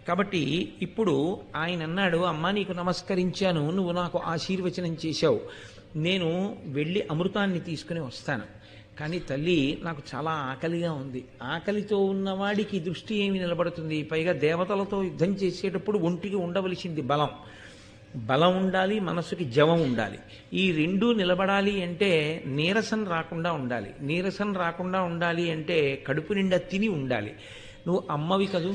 కాబట్టి ఇప్పుడు ఆయన అన్నాడు, అమ్మ నీకు నమస్కరించాను, నువ్వు నాకు ఆశీర్వచనం చేశావు, నేను వెళ్ళి అమృతాన్ని తీసుకుని వస్తాను. కానీ తల్లి నాకు చాలా ఆకలిగా ఉంది. ఆకలితో ఉన్నవాడికి దృష్టి ఏమి నిలబడుతుంది? పైగా దేవతలతో యుద్ధం చేసేటప్పుడు ఒంటికి ఉండవలసింది బలం. బలం ఉండాలి, మనసుకి జవం ఉండాలి. ఈ రెండూ నిలబడాలి అంటే నీరసం రాకుండా ఉండాలి. నీరసం రాకుండా ఉండాలి అంటే కడుపు నిండా తిని ఉండాలి. నువ్వు అమ్మవి కదూ,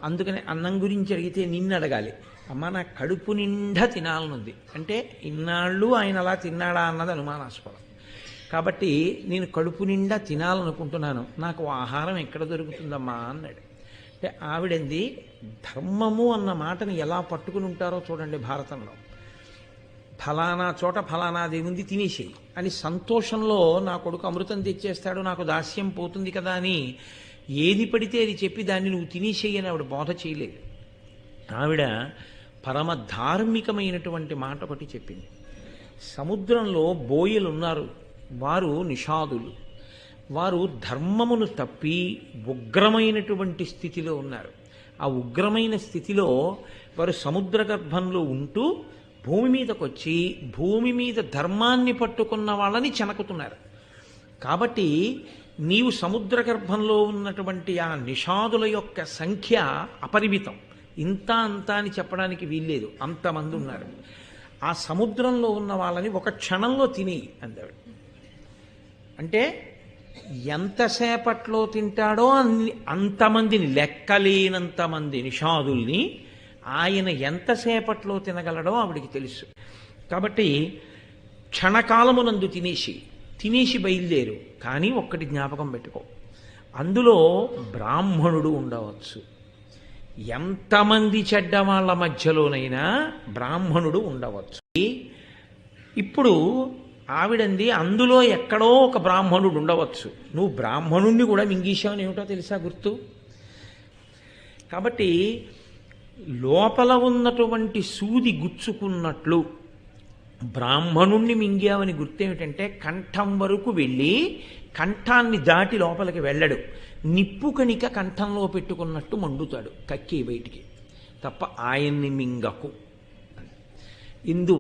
అందుకని అన్నం గురించి అడిగితే నిన్ను అడగాలి. అమ్మ నా కడుపు నిండా తినాలనుంది అంటే ఇన్నాళ్ళు ఆయన అలా తిన్నాడా అన్నది అనుమానాస్పదం. కాబట్టి నేను కడుపు నిండా తినాలనుకుంటున్నాను, నాకు ఆహారం ఎక్కడ దొరుకుతుందమ్మా అన్నాడు. అంటే ఆవిడంది ధర్మము అన్న మాటని ఎలా పట్టుకుని ఉంటారో చూడండి భారతంలో. ఫలానా చోట ఫలానాది ఉంది తినేసేయి అని సంతోషంలో నా కొడుకు అమృతం తెచ్చేస్తాడు, నాకు దాస్యం పోతుంది కదా అని ఏది పడితే అది చెప్పి దాన్ని నువ్వు తినేసేయి అని ఆవిడ బోధ చేయలేదు. ఆవిడ పరమ ధార్మికమైనటువంటి మాట ఒకటి చెప్పింది. సముద్రంలో బోయలు ఉన్నారు, వారు నిషాదులు. వారు ధర్మమును తప్పి ఉగ్రమైనటువంటి స్థితిలో ఉన్నారు. ఆ ఉగ్రమైన స్థితిలో వారు సముద్ర గర్భంలో ఉంటూ భూమి మీదకి వచ్చి భూమి మీద ధర్మాన్ని పట్టుకున్న వాళ్ళని చెనకుతున్నారు. కాబట్టి నీవు సముద్ర గర్భంలో ఉన్నటువంటి ఆ నిషాదుల యొక్క సంఖ్య అపరిమితం, ఇంత అంత అని చెప్పడానికి వీల్లేదు, అంతమంది ఉన్నారు. ఆ సముద్రంలో ఉన్న వాళ్ళని ఒక క్షణంలో తిని అందాడు. అంటే ఎంతసేపట్లో తింటాడో అంతమందిని, లెక్కలేనంతమంది నిషాదుల్ని ఆయన ఎంతసేపట్లో తినగలడో ఆవిడికి తెలుసు. కాబట్టి క్షణకాలమునందు తినేసి బయలుదేరు. కానీ ఒక్కటి జ్ఞాపకం పెట్టుకో, అందులో బ్రాహ్మణుడు ఉండవచ్చు. ఎంతమంది చెడ్డవాళ్ల మధ్యలోనైనా బ్రాహ్మణుడు ఉండవచ్చు. ఇప్పుడు ఆవిడంది అందులో ఎక్కడో ఒక బ్రాహ్మణుడు ఉండవచ్చు. నువ్వు బ్రాహ్మణుణ్ణి కూడా మింగేశావని ఏమిటో తెలుసా గుర్తు. కాబట్టి లోపల ఉన్నటువంటి సూది గుచ్చుకున్నట్లు బ్రాహ్మణుణ్ణి మింగావని గుర్తేమిటంటే కంఠం వరకు వెళ్ళి కంఠాన్ని దాటి లోపలికి వెళ్ళడు. నిప్పు కణిక కంఠంలో పెట్టుకున్నట్టు మండుతాడు కక్కి బయటికి, తప్ప ఆయన్ని మింగకు. ఇందు